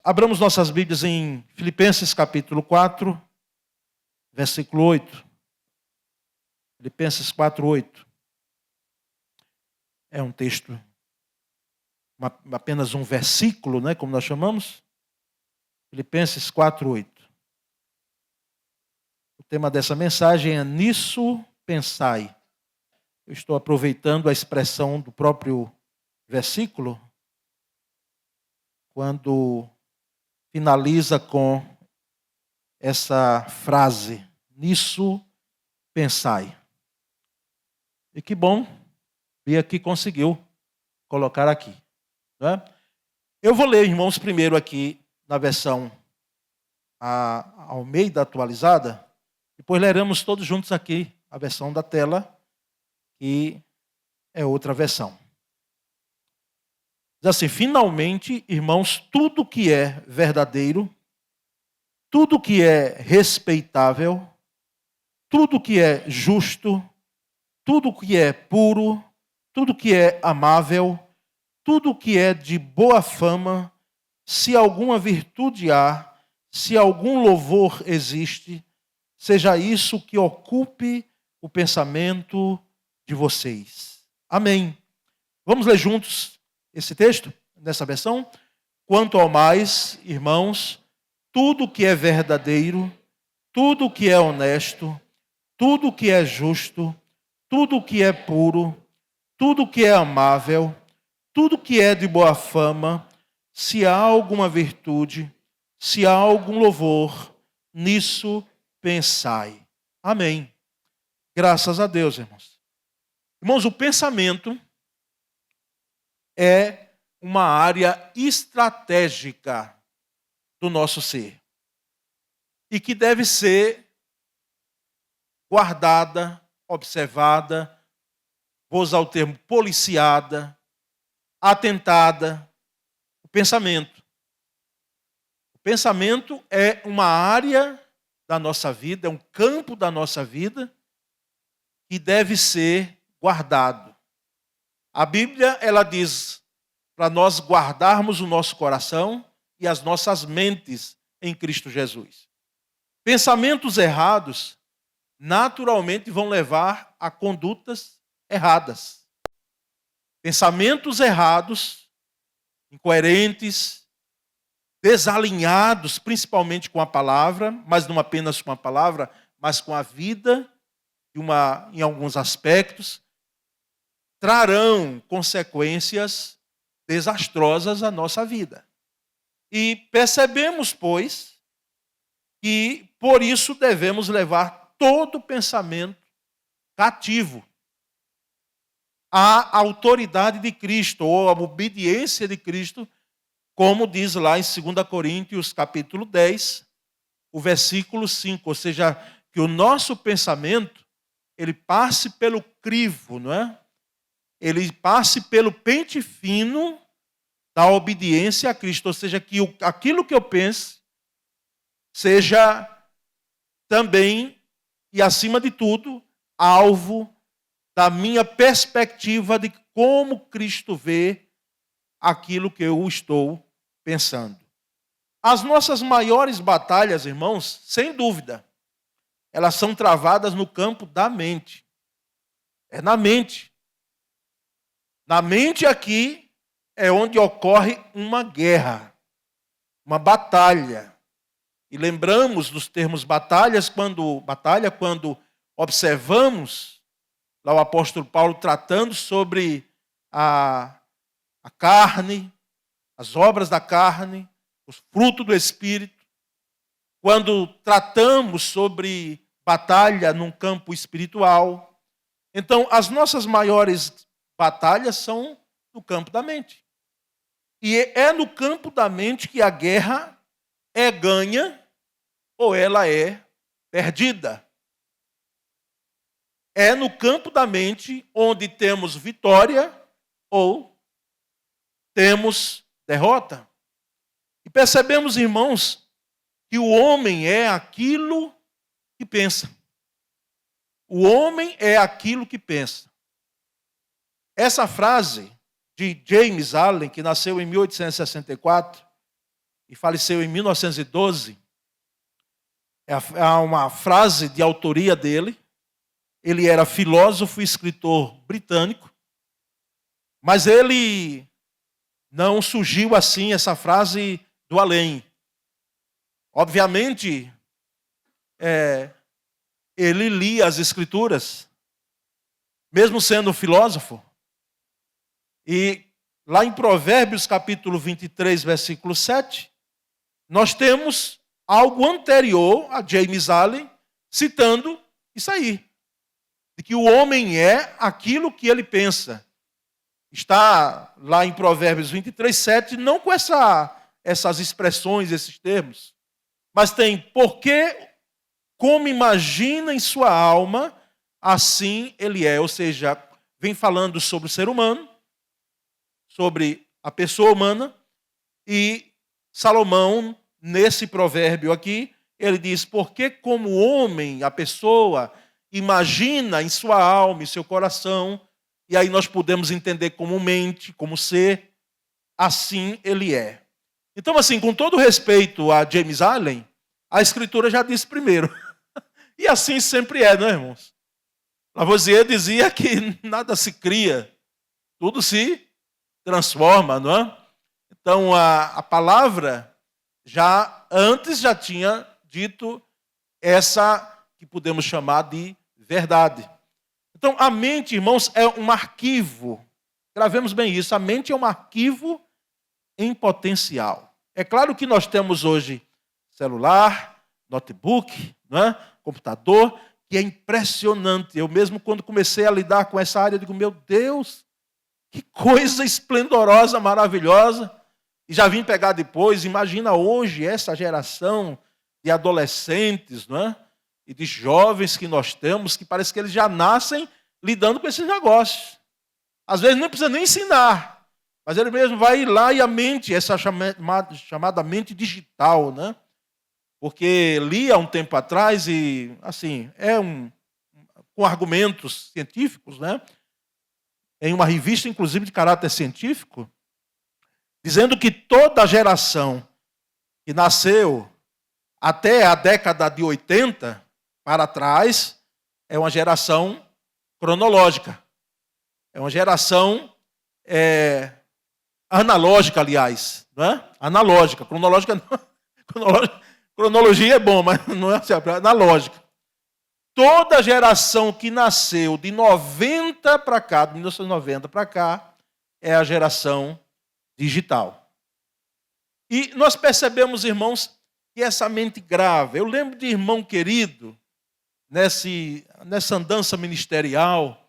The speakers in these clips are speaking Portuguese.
Abramos nossas Bíblias em Filipenses capítulo 4, versículo 8. Filipenses 4, 8. É um texto, apenas um versículo, né, como nós chamamos. Filipenses 4, 8. O tema dessa mensagem é Nisso Pensai. Eu estou aproveitando a expressão do próprio versículo, quando finaliza com essa frase, nisso pensai. E que bom, Bia que conseguiu colocar aqui. Né? Eu vou ler, irmãos, primeiro aqui na versão Almeida atualizada, depois leremos todos juntos aqui a versão da tela, que é outra versão. Diz assim: finalmente, irmãos, tudo que é verdadeiro, tudo que é respeitável, tudo que é justo, tudo que é puro, tudo que é amável, tudo que é de boa fama, se alguma virtude há, se algum louvor existe, seja isso que ocupe o pensamento de vocês. Amém. Vamos ler juntos esse texto, nessa versão? Quanto ao mais, irmãos, tudo que é verdadeiro, tudo que é honesto, tudo que é justo, tudo que é puro, tudo que é amável, tudo que é de boa fama, se há alguma virtude, se há algum louvor, nisso pensai. Amém. Graças a Deus, irmãos. Irmãos, o pensamento é uma área estratégica do nosso ser e que deve ser guardada, observada, vou usar o termo policiada, atentada. O pensamento. O pensamento é uma área da nossa vida, é um campo da nossa vida que deve ser guardado. A Bíblia, ela diz para nós guardarmos o nosso coração e as nossas mentes em Cristo Jesus. Pensamentos errados naturalmente vão levar a condutas erradas. Pensamentos errados, incoerentes, desalinhados, principalmente com a palavra, mas não apenas com a palavra, mas com a vida, em alguns aspectos, trarão consequências desastrosas à nossa vida. E percebemos, pois, que por isso devemos levar todo pensamento cativo à autoridade de Cristo, ou à obediência de Cristo, como diz lá em 2 Coríntios capítulo 10, o versículo 5, ou seja, que o nosso pensamento, ele passe pelo crivo, não é? Ele passe pelo pente fino da obediência a Cristo, ou seja, que aquilo que eu pense seja também, e acima de tudo, alvo da minha perspectiva de como Cristo vê aquilo que eu estou pensando. As nossas maiores batalhas, irmãos, sem dúvida, elas são travadas no campo da mente. É na mente. Na mente aqui é onde ocorre uma guerra, uma batalha. E lembramos dos termos batalha quando observamos lá o apóstolo Paulo tratando sobre a carne, as obras da carne, os frutos do Espírito. Quando tratamos sobre batalha num campo espiritual. Então, as nossas maiores batalhas são no campo da mente. E é no campo da mente que a guerra é ganha ou ela é perdida. É no campo da mente onde temos vitória ou temos derrota. E percebemos, irmãos, que o homem é aquilo que pensa. O homem é aquilo que pensa. Essa frase de James Allen, que nasceu em 1864, e faleceu em 1912. É uma frase de autoria dele. Ele era filósofo e escritor britânico, mas ele não surgiu assim, essa frase do além. Obviamente, ele lia as Escrituras, mesmo sendo filósofo. E lá em Provérbios, capítulo 23, versículo 7, nós temos algo anterior a James Allen citando isso aí, de que o homem é aquilo que ele pensa. Está lá em Provérbios 23, 7, não com essas expressões, esses termos, mas tem: porque como imagina em sua alma, assim ele é. Ou seja, vem falando sobre o ser humano, sobre a pessoa humana, e Salomão, nesse provérbio aqui, ele diz: porque como homem, a pessoa imagina em sua alma, em seu coração, e aí nós podemos entender como mente, como ser, assim ele é. Então, assim, com todo respeito a James Allen, a Escritura já disse primeiro. E assim sempre é, não é, irmãos? Lavoisier dizia que nada se cria, tudo se transforma, não é? Então, a palavra já tinha dito essa que podemos chamar de verdade. Então, a mente, irmãos, é um arquivo. Gravemos bem isso. A mente é um arquivo em potencial. É claro que nós temos hoje celular, notebook, né, computador, que é impressionante. Eu mesmo, quando comecei a lidar com essa área, eu digo: meu Deus, que coisa esplendorosa, maravilhosa. E já vim pegar depois. Imagina hoje essa geração de adolescentes, não é? E de jovens que nós temos, que parece que eles já nascem lidando com esses negócios. Às vezes não precisa nem ensinar, mas ele mesmo vai lá e a mente, essa chamada mente digital, né? Porque li há um tempo atrás e, assim, com argumentos científicos, né? Em uma revista, inclusive, de caráter científico, dizendo que toda a geração que nasceu até a década de 80 para trás é uma geração cronológica. É uma geração analógica, aliás. Não é? Analógica. Cronológica não. Cronologia é bom, mas não é assim, é analógica. Toda geração que nasceu de 90 para cá, de 1990 para cá, é a geração digital. E nós percebemos, irmãos, que essa mente grave. Eu lembro de irmão querido, nessa andança ministerial,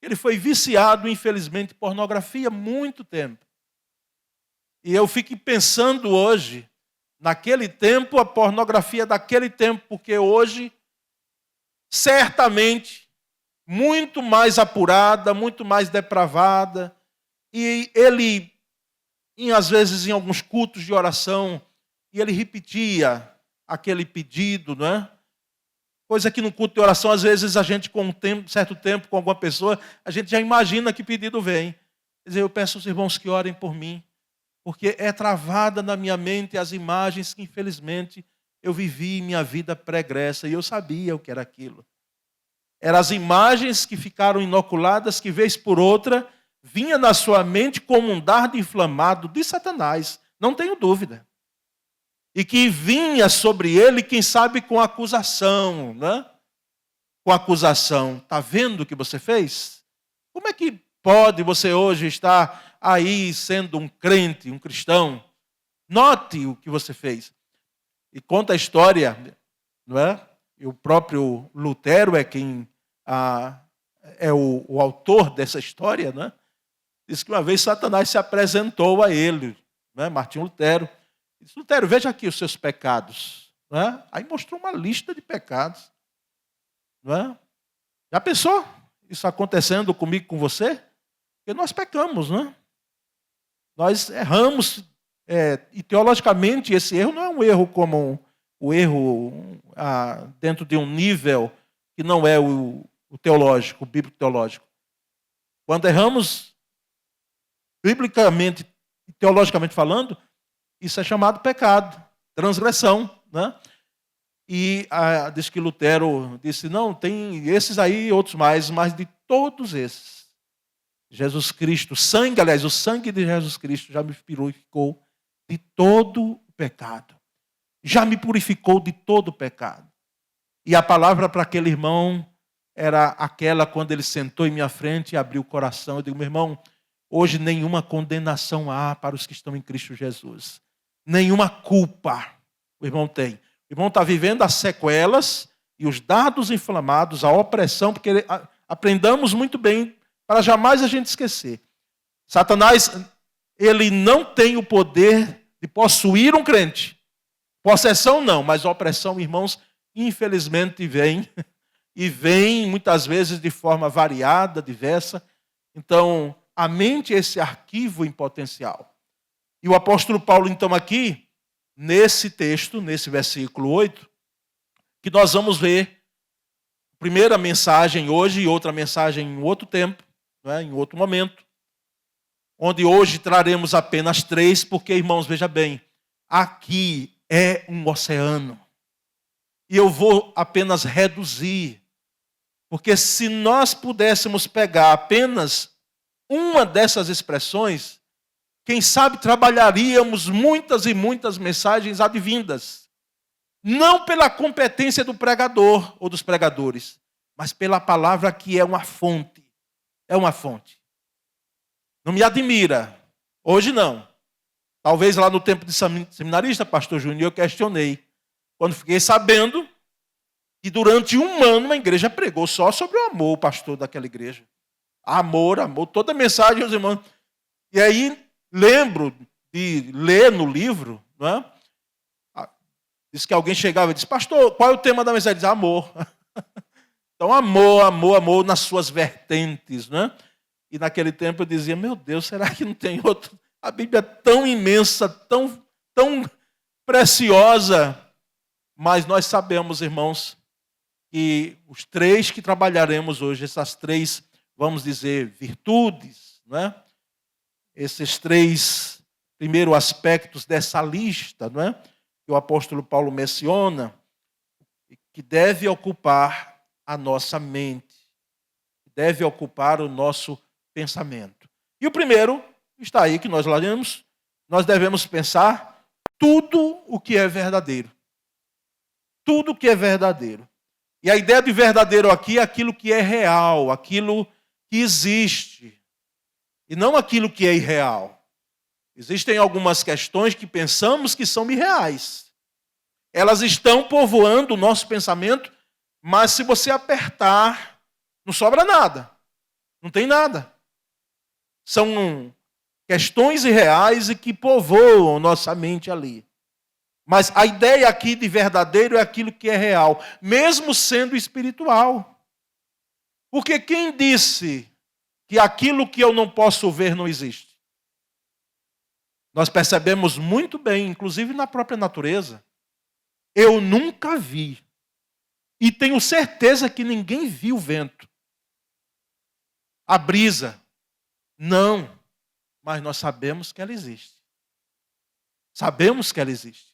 ele foi viciado, infelizmente, em pornografia há muito tempo. E eu fico pensando hoje, naquele tempo, a pornografia daquele tempo, porque hoje, certamente, muito mais apurada, muito mais depravada, e ele, às vezes, em alguns cultos de oração, e ele repetia aquele pedido, não é? Coisa que no culto de oração, às vezes, a gente, com certo tempo, com alguma pessoa, a gente já imagina que pedido vem. Quer dizer, eu peço aos irmãos que orem por mim, porque é travada na minha mente as imagens que, infelizmente, eu vivi em minha vida pregressa, e eu sabia o que era aquilo. Eram as imagens que ficaram inoculadas, que, vez por outra, vinha na sua mente como um dardo inflamado de Satanás, não tenho dúvida. E que vinha sobre ele, quem sabe, com acusação, né? Com acusação. Está vendo o que você fez? Como é que pode você hoje estar aí sendo um crente, um cristão? Note o que você fez. E conta a história, não é? E o próprio Lutero é quem é o autor dessa história, né? Diz que uma vez Satanás se apresentou a ele, né? Martinho Lutero. Disse: Lutero, veja aqui os seus pecados. Não é? Aí mostrou uma lista de pecados. Não é? Já pensou isso acontecendo comigo, com você? Porque nós pecamos, não é? Nós erramos. E teologicamente esse erro não é um erro como o erro dentro de um nível que não é o teológico, o bíblico teológico. Quando erramos, biblicamente e teologicamente falando, Isso é chamado pecado, transgressão, né? E diz que Lutero disse, não, tem esses aí e outros mais, mas de todos esses, Jesus Cristo, sangue, aliás, o sangue de Jesus Cristo já me purificou de todo o pecado. Já me purificou de todo o pecado. E a palavra para aquele irmão era aquela quando ele sentou em minha frente e abriu o coração. Eu digo, meu irmão, hoje nenhuma condenação há para os que estão em Cristo Jesus. Nenhuma culpa o irmão tem. O irmão está vivendo as sequelas e os dardos inflamados, a opressão, porque aprendamos muito bem para jamais a gente esquecer. Satanás, ele não tem o poder de possuir um crente. Possessão não, mas opressão, irmãos, infelizmente vem. E vem muitas vezes de forma variada, diversa. Então, a mente é esse arquivo em potencial. E o apóstolo Paulo, então, aqui, nesse texto, nesse versículo 8, que nós vamos ver primeira mensagem hoje e outra mensagem em outro tempo, né, em outro momento, onde hoje traremos apenas 3, porque, irmãos, veja bem, aqui é um oceano. E eu vou apenas reduzir, porque se nós pudéssemos pegar apenas uma dessas expressões, quem sabe trabalharíamos muitas e muitas mensagens advindas. Não pela competência do pregador ou dos pregadores, mas pela palavra que é uma fonte. É uma fonte. Não me admira. Hoje não. Talvez lá no tempo de seminarista, pastor Júnior, eu questionei. Quando fiquei sabendo que durante um ano a igreja pregou só sobre o amor, o pastor daquela igreja. Amor, amor, toda a mensagem, os irmãos. E aí, lembro de ler no livro, não é? Diz que alguém chegava e disse, pastor, qual é o tema da mensagem? Diz, amor. Então, amor, amor, amor nas suas vertentes, né? E naquele tempo eu dizia, meu Deus, será que não tem outro? A Bíblia é tão imensa, tão preciosa. Mas nós sabemos, irmãos, que os 3 que trabalharemos hoje, essas 3, vamos dizer, virtudes, não é? Esses 3 primeiros aspectos dessa lista, não é? Que o apóstolo Paulo menciona, que deve ocupar a nossa mente, deve ocupar o nosso pensamento. E o primeiro está aí, que nós lemos, nós devemos pensar tudo o que é verdadeiro. Tudo o que é verdadeiro. E a ideia de verdadeiro aqui é aquilo que é real, aquilo que existe, e não aquilo que é irreal. Existem algumas questões que pensamos que são irreais. Elas estão povoando o nosso pensamento, mas se você apertar, não sobra nada. Não tem nada. São questões irreais e que povoam nossa mente ali. Mas a ideia aqui de verdadeiro é aquilo que é real, mesmo sendo espiritual. Porque quem disse que aquilo que eu não posso ver não existe? Nós percebemos muito bem, inclusive na própria natureza. Eu nunca vi. E tenho certeza que ninguém viu o vento. A brisa. Não. Mas nós sabemos que ela existe. Sabemos que ela existe.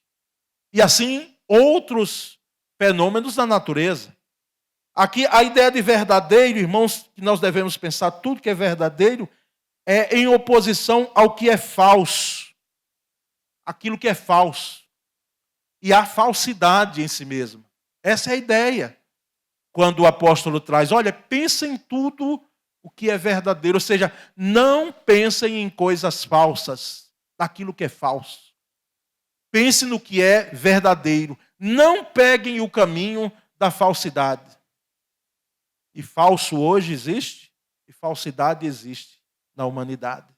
E assim, outros fenômenos da natureza. Aqui, a ideia de verdadeiro, irmãos, que nós devemos pensar, tudo que é verdadeiro, é em oposição ao que é falso. Aquilo que é falso. E a falsidade em si mesma. Essa é a ideia. Quando o apóstolo traz, olha, pensa em tudo o que é verdadeiro. Ou seja, não pensem em coisas falsas, naquilo que é falso. Pense no que é verdadeiro. Não peguem o caminho da falsidade. E falso hoje existe, e falsidade existe na humanidade.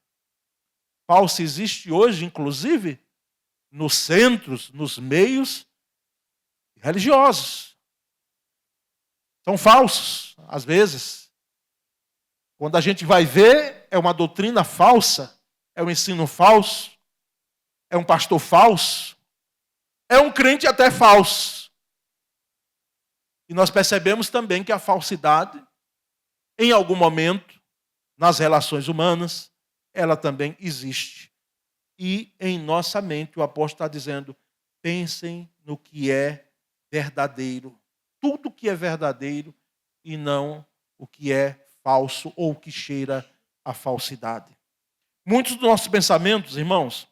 Falso existe hoje, inclusive, nos centros, nos meios religiosos. São falsos, às vezes. Quando a gente vai ver, é uma doutrina falsa, é um ensino falso, é um pastor falso, é um crente até falso. E nós percebemos também que a falsidade, em algum momento, nas relações humanas, ela também existe. e em nossa mente. O apóstolo está dizendo, pensem no que é verdadeiro. Tudo que é verdadeiro e não o que é falso ou o que cheira a falsidade. Muitos dos nossos pensamentos, irmãos,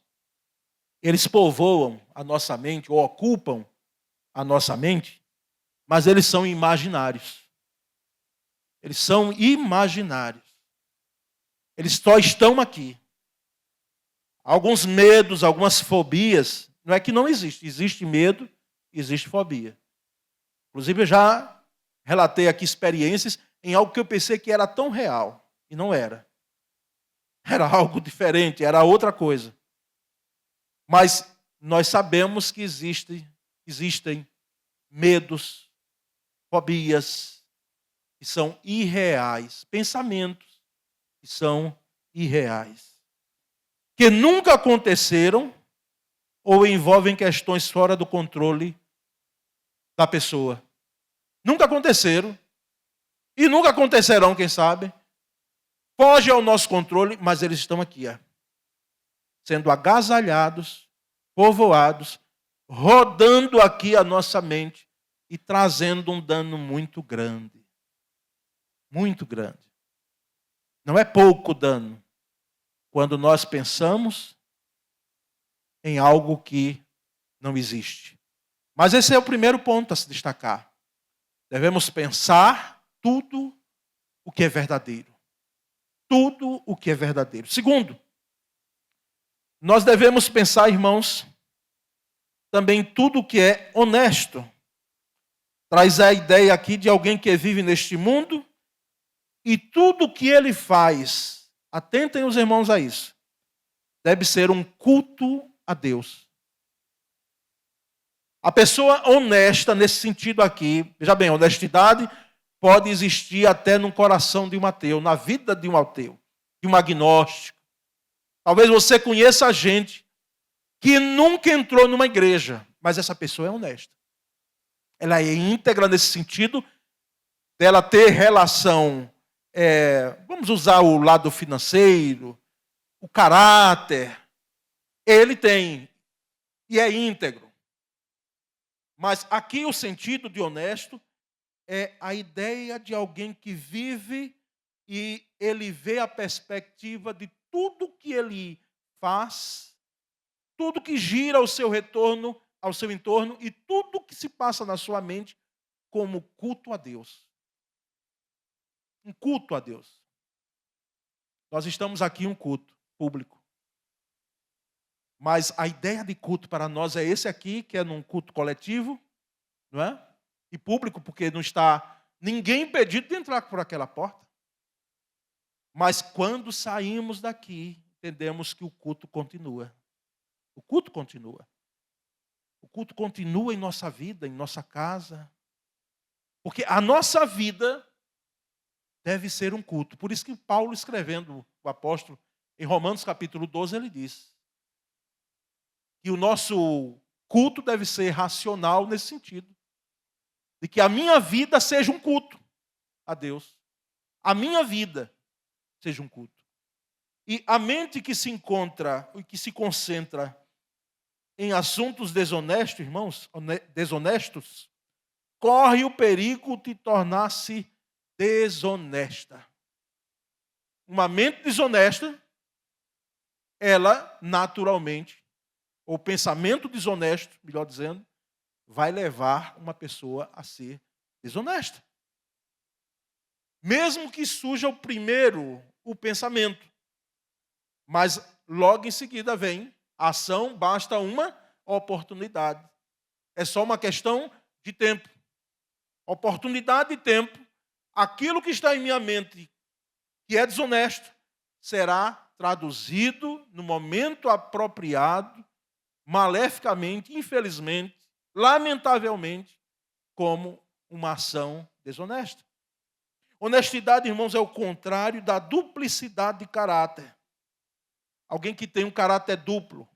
eles povoam a nossa mente ou ocupam a nossa mente, mas eles são imaginários. Eles são imaginários. Eles só estão aqui. Alguns medos, algumas fobias, não é que não existe. Existe medo, existe fobia. Inclusive, eu já relatei aqui experiências em algo que eu pensei que era tão real, e não era. Era algo diferente, era outra coisa. Mas nós sabemos que existem medos, fobias, que são irreais, pensamentos que são irreais, que nunca aconteceram ou envolvem questões fora do controle da pessoa. Nunca aconteceram e nunca acontecerão, quem sabe. Foge ao nosso controle, mas eles estão aqui, sendo agasalhados, povoados, rodando aqui a nossa mente e trazendo um dano muito grande. Muito grande. Não é pouco dano quando nós pensamos em algo que não existe. Mas esse é o primeiro ponto a se destacar. Devemos pensar tudo o que é verdadeiro. Tudo o que é verdadeiro. Segundo, nós devemos pensar, irmãos, também tudo o que é honesto. Traz a ideia aqui de alguém que vive neste mundo e tudo o que ele faz, atentem os irmãos a isso, deve ser um culto a Deus. A pessoa honesta nesse sentido aqui, veja bem, honestidade pode existir até no coração de um ateu, na vida de um ateu, de um agnóstico. Talvez você conheça gente que nunca entrou numa igreja, mas essa pessoa é honesta. Ela é íntegra nesse sentido dela ter relação, vamos usar o lado financeiro, o caráter, ele tem e é íntegro. Mas aqui o sentido de honesto é a ideia de alguém que vive e ele vê a perspectiva de tudo que ele faz, tudo que gira ao seu retorno, ao seu entorno e tudo que se passa na sua mente como culto a Deus. Um culto a Deus. Nós estamos aqui em um culto público. Mas a ideia de culto para nós é esse aqui, que é num culto coletivo, não é? E público, porque não está ninguém impedido de entrar por aquela porta. Mas quando saímos daqui, entendemos que o culto continua. O culto continua. O culto continua em nossa vida, em nossa casa. Porque a nossa vida deve ser um culto. Por isso que Paulo, escrevendo, o apóstolo, em Romanos capítulo 12, ele diz que o nosso culto deve ser racional nesse sentido. De que a minha vida seja um culto a Deus. A minha vida seja um culto. E a mente que se encontra e que se concentra em assuntos desonestos, irmãos, desonestos, corre o perigo de tornar-se desonesta. Uma mente desonesta, ela naturalmente, ou pensamento desonesto, melhor dizendo, vai levar uma pessoa a ser desonesta. Mesmo que surja o pensamento, mas logo em seguida vem a ação, basta uma oportunidade. É só uma questão de tempo. Oportunidade e tempo. Aquilo que está em minha mente, que é desonesto, será traduzido no momento apropriado, maleficamente, infelizmente, lamentavelmente, como uma ação desonesta. Honestidade, irmãos, é o contrário da duplicidade de caráter. Alguém que tem um caráter duplo,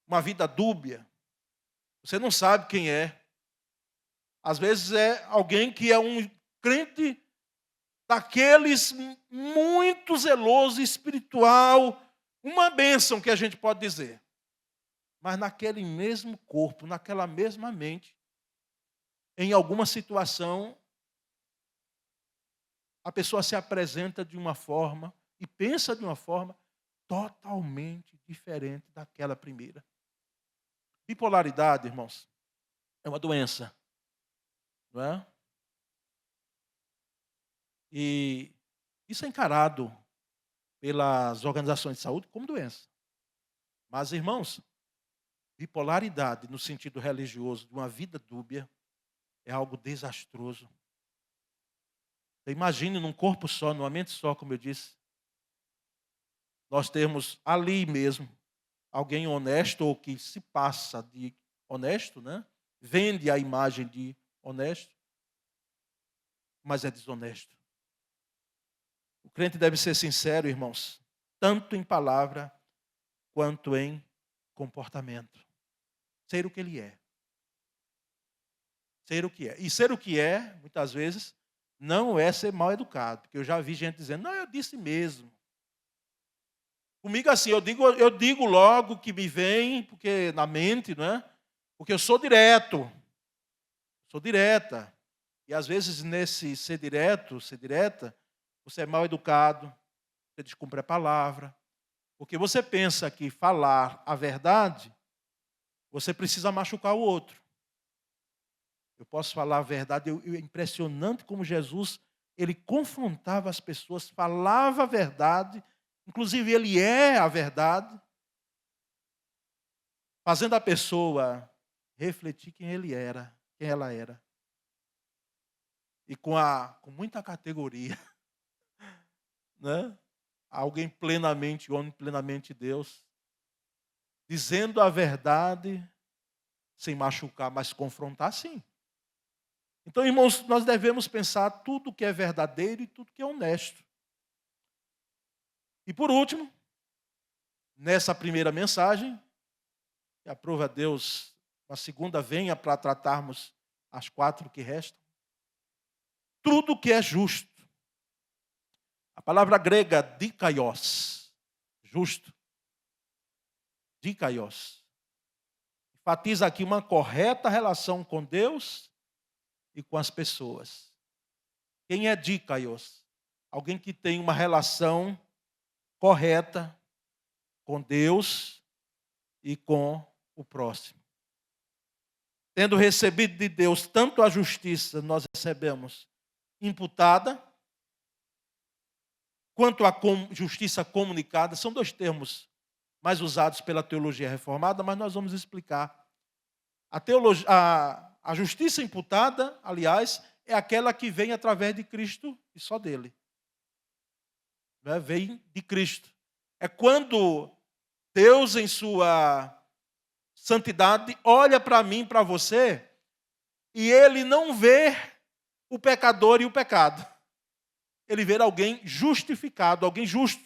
uma vida dúbia, você não sabe quem é. Às vezes é alguém que é um crente daqueles muito zeloso, espiritual, Uma bênção que a gente pode dizer. Mas naquele mesmo corpo, naquela mesma mente, em alguma situação, a pessoa se apresenta de uma forma e pensa de uma forma totalmente diferente daquela primeira. Bipolaridade, irmãos, é uma doença, não é? E isso é encarado pelas organizações de saúde como doença. Mas, irmãos, bipolaridade no sentido religioso de uma vida dúbia é algo desastroso. Você imagine num corpo só, numa mente só, como eu disse, nós temos ali mesmo alguém honesto ou que se passa de honesto, né? Vende a imagem de honesto, mas é desonesto. O crente deve ser sincero, irmãos, tanto em palavra quanto em comportamento. Ser o que ele é. Ser o que é. E ser o que é, muitas vezes, não é ser mal educado. Porque eu já vi gente dizendo, não, eu disse mesmo. Comigo assim, eu digo logo que me vem, porque na mente, não é? Porque eu sou direto. Sou direta. E às vezes nesse ser direto, ser direta, você é mal educado, você descumpre a palavra. Porque você pensa que falar a verdade, você precisa machucar o outro. Eu posso falar a verdade, é impressionante como Jesus, ele confrontava as pessoas, falava a verdade, inclusive ele é a verdade, fazendo a pessoa refletir quem ele era, quem ela era. E com muita categoria, né? Alguém plenamente homem, plenamente Deus, dizendo a verdade sem machucar, mas confrontar sim. Então, irmãos, nós devemos pensar tudo que é verdadeiro e tudo que é honesto. E por último, nessa primeira mensagem, que aprova a Deus, a segunda venha para tratarmos as 4 que restam. Tudo que é justo. A palavra grega dikaios, justo. Dikaios. Enfatiza aqui uma correta relação com Deus e com as pessoas. Quem é dikaios? Alguém que tem uma relação correta com Deus e com o próximo. Tendo recebido de Deus tanto a justiça, nós recebemos imputada, quanto a justiça comunicada. São 2 termos mais usados pela teologia reformada, mas nós vamos explicar. A justiça imputada, aliás, é aquela que vem através de Cristo e só dele. Vem de Cristo. É quando Deus, em sua santidade, olha para mim, para você, e ele não vê o pecador e o pecado. Ele vê alguém justificado, alguém justo.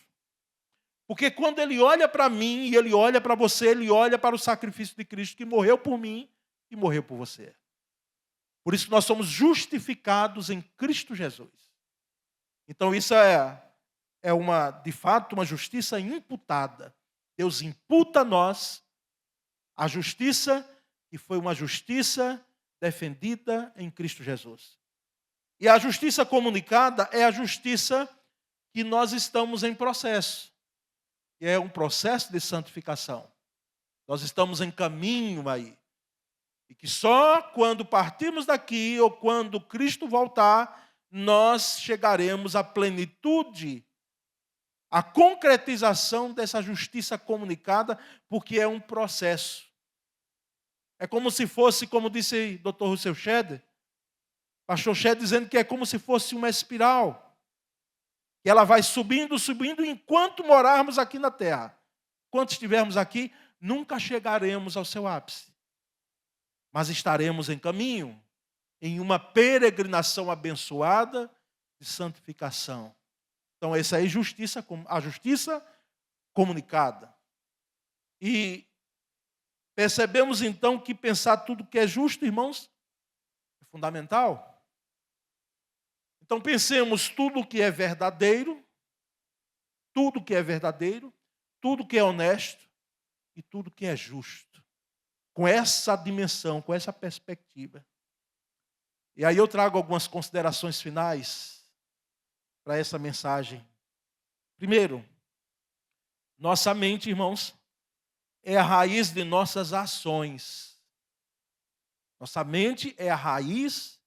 Porque quando ele olha para mim e ele olha para você, ele olha para o sacrifício de Cristo que morreu por mim e morreu por você. Por isso nós somos justificados em Cristo Jesus. Então isso é de fato uma justiça imputada. Deus imputa a nós a justiça que foi uma justiça defendida em Cristo Jesus. E a justiça comunicada é a justiça que nós estamos em processo. Que é um processo de santificação. Nós estamos em caminho aí. E que só quando partirmos daqui ou quando Cristo voltar, nós chegaremos à plenitude, à concretização dessa justiça comunicada, porque é um processo. É como se fosse, como disse o Dr. Russell Shedd, pastor Shedd dizendo que é como se fosse uma espiral. E ela vai subindo, subindo, enquanto morarmos aqui na terra. Enquanto estivermos aqui, nunca chegaremos ao seu ápice. Mas estaremos em caminho, em uma peregrinação abençoada de santificação. Então, essa é a justiça comunicada. E percebemos então que pensar tudo que é justo, irmãos, é fundamental. Então pensemos tudo que é verdadeiro, tudo que é verdadeiro, tudo que é honesto e tudo que é justo. Com essa dimensão, com essa perspectiva. E aí eu trago algumas considerações finais para essa mensagem. Primeiro, nossa mente, irmãos, é a raiz de nossas ações. Nossa mente é a raiz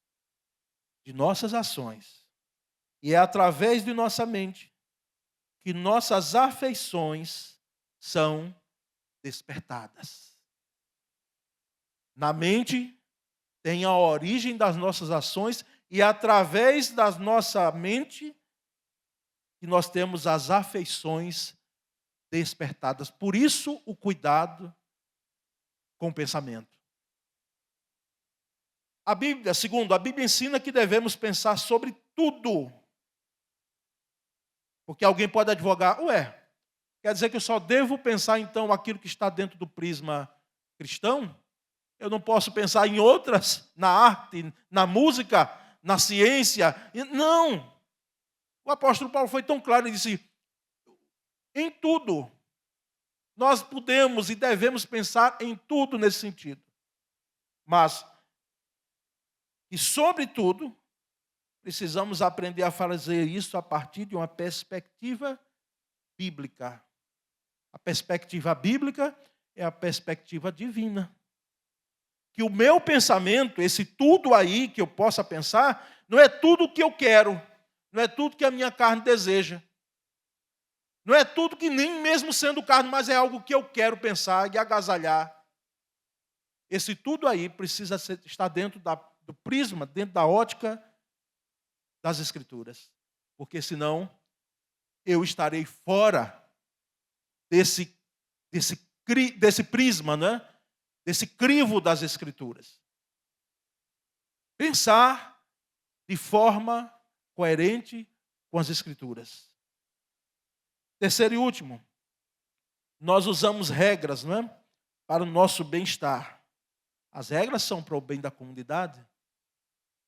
de nossas ações. E é através de nossa mente que nossas afeições são despertadas. Na mente tem a origem das nossas ações e é através da nossa mente que nós temos as afeições despertadas. Por isso, o cuidado com o pensamento. A Bíblia, segundo, a Bíblia ensina que devemos pensar sobre tudo. Porque alguém pode advogar, quer dizer que eu só devo pensar então aquilo que está dentro do prisma cristão? Eu não posso pensar em outras, na arte, na música, na ciência? Não! O apóstolo Paulo foi tão claro, ele disse, em tudo. Nós podemos e devemos pensar em tudo nesse sentido. Mas, e sobretudo, precisamos aprender a fazer isso a partir de uma perspectiva bíblica. A perspectiva bíblica é a perspectiva divina. Que o meu pensamento, esse tudo aí que eu possa pensar, não é tudo o que eu quero, não é tudo que a minha carne deseja. Não é tudo que nem mesmo sendo carne, mas é algo que eu quero pensar e agasalhar. Esse tudo aí precisa estar dentro do prisma, dentro da ótica das Escrituras. Porque senão eu estarei fora desse prisma, né? Desse crivo das Escrituras. Pensar de forma coerente com as Escrituras. Terceiro e último, nós usamos regras, não é? Para o nosso bem-estar. As regras são para o bem da comunidade.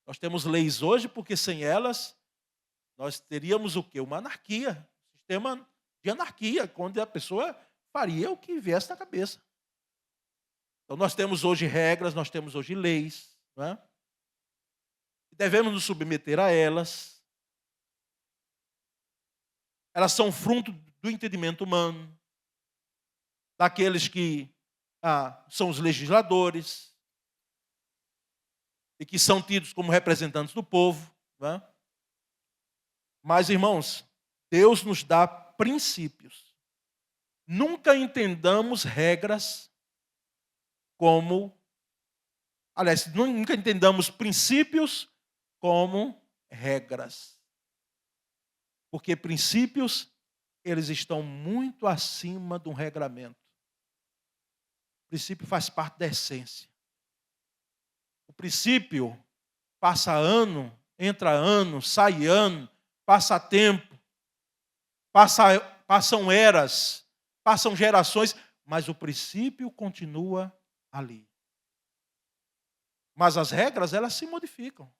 Nós temos leis hoje porque sem elas nós teríamos o quê? Uma anarquia, um sistema de anarquia, onde a pessoa faria o que viesse na cabeça. Então nós temos hoje regras, nós temos hoje leis, não é? E devemos nos submeter a elas. Elas são fruto do entendimento humano, daqueles que são os legisladores e que são tidos como representantes do povo. Não é? Mas, irmãos, Deus nos dá princípios. Nunca entendamos regras nunca entendamos princípios como regras. Porque princípios, eles estão muito acima de um regramento. O princípio faz parte da essência. O princípio passa ano, entra ano, sai ano, passa tempo, passam eras, passam gerações, mas o princípio continua ali. Mas as regras, elas se modificam.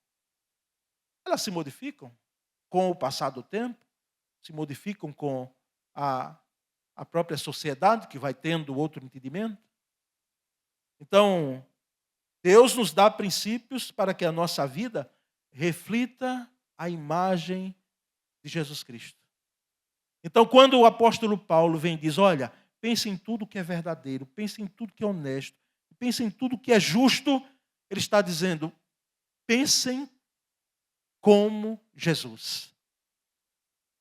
Elas se modificam com o passar do tempo, se modificam com a própria sociedade, que vai tendo outro entendimento. Então, Deus nos dá princípios para que a nossa vida reflita a imagem de Jesus Cristo. Então, quando o apóstolo Paulo vem e diz, olha, pense em tudo que é verdadeiro, pense em tudo que é honesto, pense em tudo que é justo, ele está dizendo, pensem como Jesus.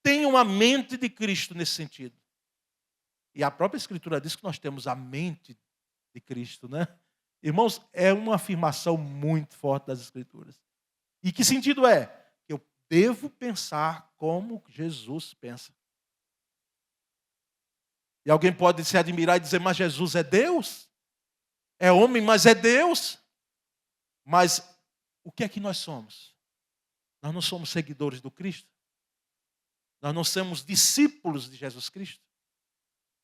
Tenham a mente de Cristo nesse sentido. E a própria Escritura diz que nós temos a mente de Cristo, né? Irmãos, é uma afirmação muito forte das Escrituras. E que sentido é? Eu devo pensar como Jesus pensa. E alguém pode se admirar e dizer, mas Jesus é Deus? É homem, mas é Deus? Mas o que é que nós somos? Nós não somos seguidores do Cristo? Nós não somos discípulos de Jesus Cristo?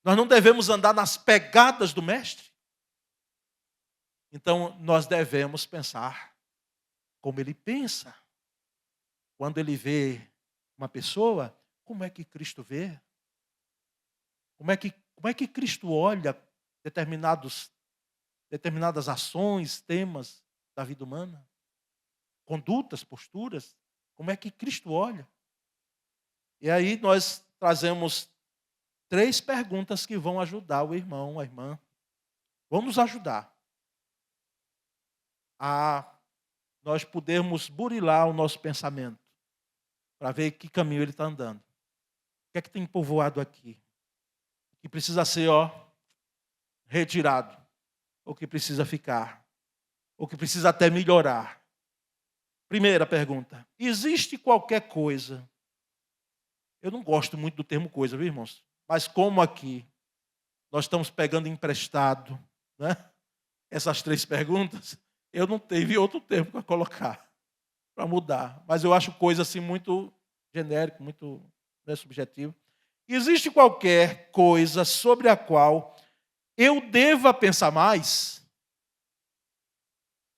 Nós não devemos andar nas pegadas do Mestre? Então, nós devemos pensar como ele pensa. Quando ele vê uma pessoa, como é que Cristo vê? Como é que Como é que Cristo olha determinadas ações, temas da vida humana? Condutas, posturas? Como é que Cristo olha? E aí nós trazemos 3 perguntas que vão ajudar o irmão, a irmã. Vão nos ajudar a nós podermos burilar o nosso pensamento, para ver que caminho ele está andando. O que é que tem povoado aqui? O que precisa ser, retirado? Ou que precisa ficar? Ou que precisa até melhorar? Primeira pergunta: existe qualquer coisa? Eu não gosto muito do termo coisa, viu, irmãos? Mas como aqui nós estamos pegando emprestado, né? Essas 3 perguntas, eu não teve outro termo para colocar, para mudar. Mas eu acho coisa assim muito genérico, muito, né, subjetivo. Existe qualquer coisa sobre a qual eu deva pensar mais?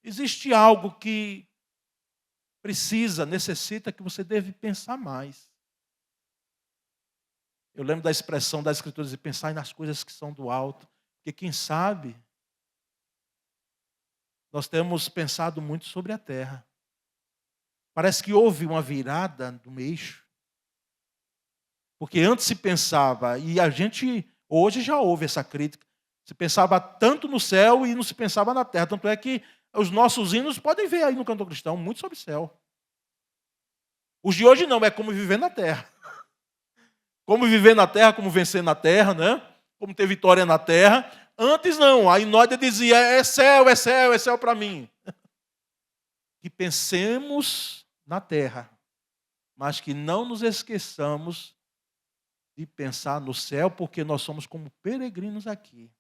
Existe algo que necessita que você deve pensar mais. Eu lembro da expressão das Escrituras de pensar nas coisas que são do alto, porque quem sabe nós temos pensado muito sobre a terra. Parece que houve uma virada do eixo. Porque antes se pensava, e a gente hoje já ouve essa crítica, se pensava tanto no céu e não se pensava na terra. Tanto é que os nossos hinos podem ver aí no cantor cristão muito sobre o céu. Os de hoje não, é como viver na terra. Como viver na terra, como vencer na terra, né? Como ter vitória na terra. Antes não, a Inódia dizia, é céu para mim. Que pensemos na terra, mas que não nos esqueçamos de pensar no céu, porque nós somos como peregrinos aqui.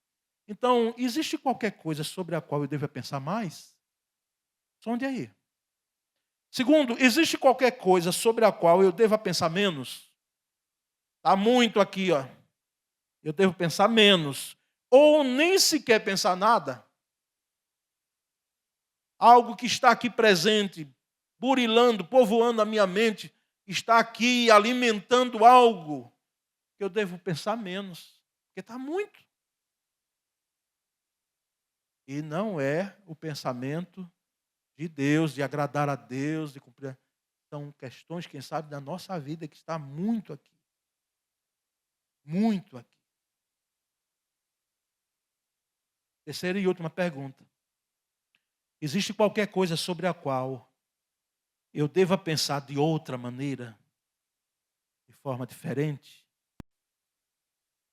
Então, existe qualquer coisa sobre a qual eu deva pensar mais? Sonde aí. Segundo, existe qualquer coisa sobre a qual eu deva pensar menos? Está muito aqui, eu devo pensar menos. Ou nem sequer pensar nada. Algo que está aqui presente, burilando, povoando a minha mente, está aqui alimentando algo que eu devo pensar menos. Porque está muito. E não é o pensamento de Deus, de agradar a Deus, de cumprir. São questões, quem sabe, da nossa vida que está muito aqui. Muito aqui. Terceira e última pergunta. Existe qualquer coisa sobre a qual eu deva pensar de outra maneira, de forma diferente?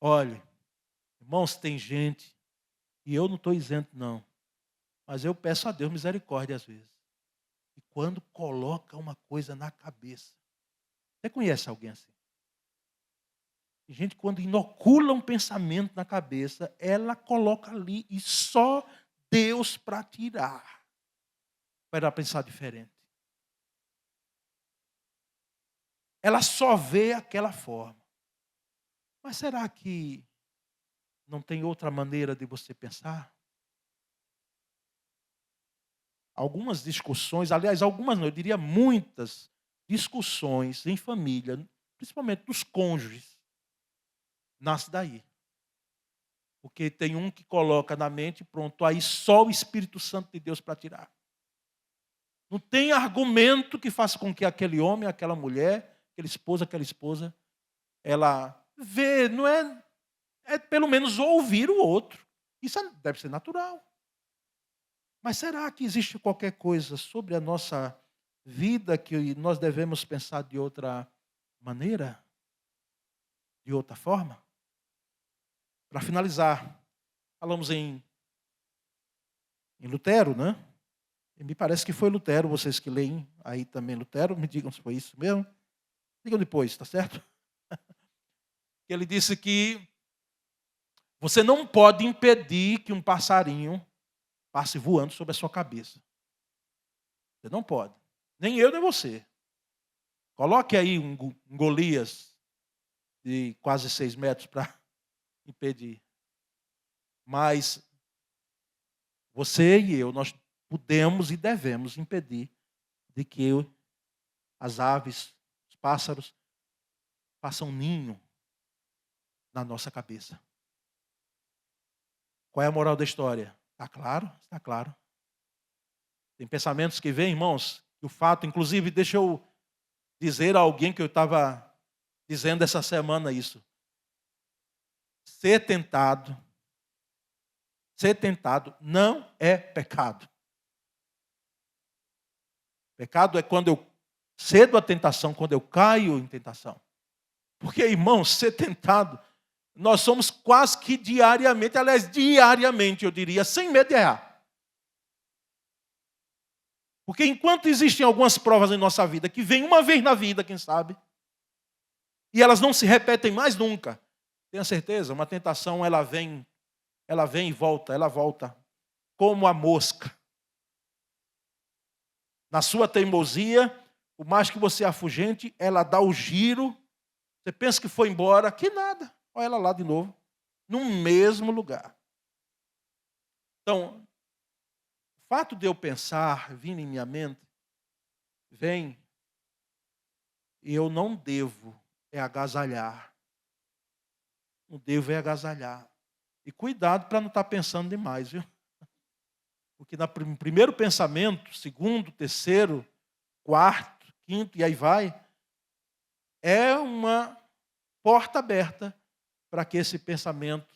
Olhe, irmãos, tem gente, e eu não estou isento não, mas eu peço a Deus misericórdia às vezes. E quando coloca uma coisa na cabeça, você conhece alguém assim? Tem gente, quando inocula um pensamento na cabeça, ela coloca ali e só Deus para tirar. Para pensar diferente. Ela só vê aquela forma. Mas será que não tem outra maneira de você pensar? Algumas discussões, aliás, algumas não, eu diria muitas discussões em família, principalmente dos cônjuges, nasce daí. Porque tem um que coloca na mente, pronto, aí só o Espírito Santo de Deus para tirar. Não tem argumento que faça com que aquele homem, aquela mulher, aquela esposa, ela vê, não é pelo menos ouvir o outro. Isso deve ser natural. Mas será que existe qualquer coisa sobre a nossa vida que nós devemos pensar de outra maneira? De outra forma? Para finalizar, falamos em Lutero, né? E me parece que foi Lutero, vocês que leem aí também Lutero, me digam se foi isso mesmo. Digam depois, tá certo? Ele disse que você não pode impedir que um passarinho passe voando sobre a sua cabeça. Você não pode. Nem eu, nem você. Coloque aí um Golias de quase 6 metros para impedir. Mas você e eu, nós podemos e devemos impedir de que as aves, os pássaros, façam ninho na nossa cabeça. Qual é a moral da história? Está claro? Está claro. Tem pensamentos que vêm, irmãos, que o fato, inclusive, deixa eu dizer a alguém que eu estava dizendo essa semana isso. Ser tentado não é pecado. Pecado é quando eu cedo à tentação, quando eu caio em tentação. Porque, irmãos, ser tentado, nós somos quase que diariamente, aliás, diariamente, eu diria, sem medo de errar. Porque enquanto existem algumas provas em nossa vida, que vêm uma vez na vida, quem sabe, e elas não se repetem mais nunca, tenha certeza, uma tentação, ela vem e volta, ela volta, como a mosca. Na sua teimosia, por mais que você afugente, ela dá o giro, você pensa que foi embora, que nada, olha ela lá de novo, no mesmo lugar. Então, o fato de eu pensar, vindo em minha mente, vem, e eu não devo agasalhar. Não devo agasalhar. E cuidado para não estar pensando demais, viu? Porque no primeiro pensamento, segundo, terceiro, quarto, quinto, e aí vai, é uma porta aberta para que esse pensamento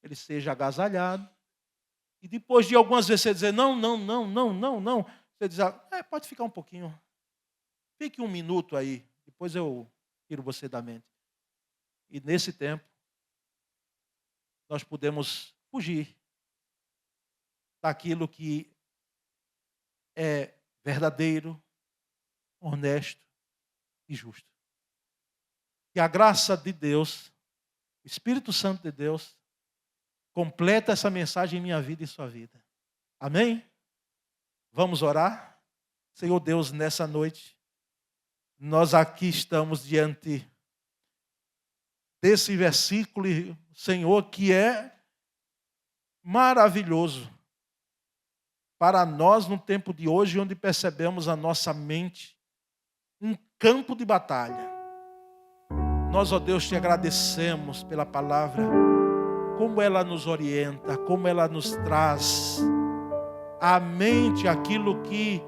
ele seja agasalhado. E depois de algumas vezes você dizer, não, você diz, pode ficar um pouquinho. Fique um minuto aí, depois eu tiro você da mente. E nesse tempo, nós podemos fugir daquilo que é verdadeiro, honesto e justo. Que a graça de Deus, o Espírito Santo de Deus, completa essa mensagem em minha vida e em sua vida. Amém? Vamos orar? Senhor Deus, nessa noite, nós aqui estamos diante desse versículo, Senhor, que é maravilhoso para nós no tempo de hoje, onde percebemos a nossa mente um campo de batalha. Nós, ó Deus, te agradecemos pela palavra, como ela nos orienta, como ela nos traz à mente aquilo que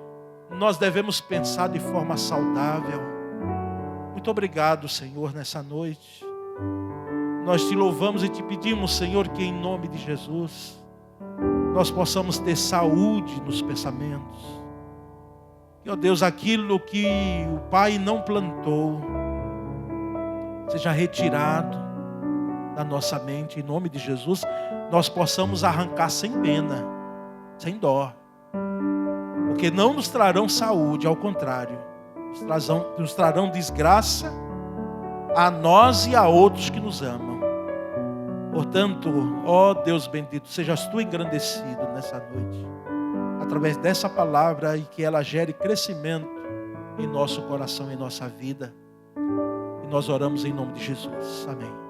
nós devemos pensar de forma saudável. Muito obrigado, Senhor, nessa noite. Nós te louvamos e te pedimos, Senhor, que em nome de Jesus nós possamos ter saúde nos pensamentos. Que, ó Deus, aquilo que o Pai não plantou seja retirado da nossa mente, em nome de Jesus, nós possamos arrancar sem pena, sem dó. Porque não nos trarão saúde, ao contrário, nos trarão desgraça a nós e a outros que nos amam. Portanto, ó Deus bendito, sejas tu engrandecido nessa noite, através dessa palavra, e que ela gere crescimento em nosso coração, em nossa vida. E nós oramos em nome de Jesus. Amém.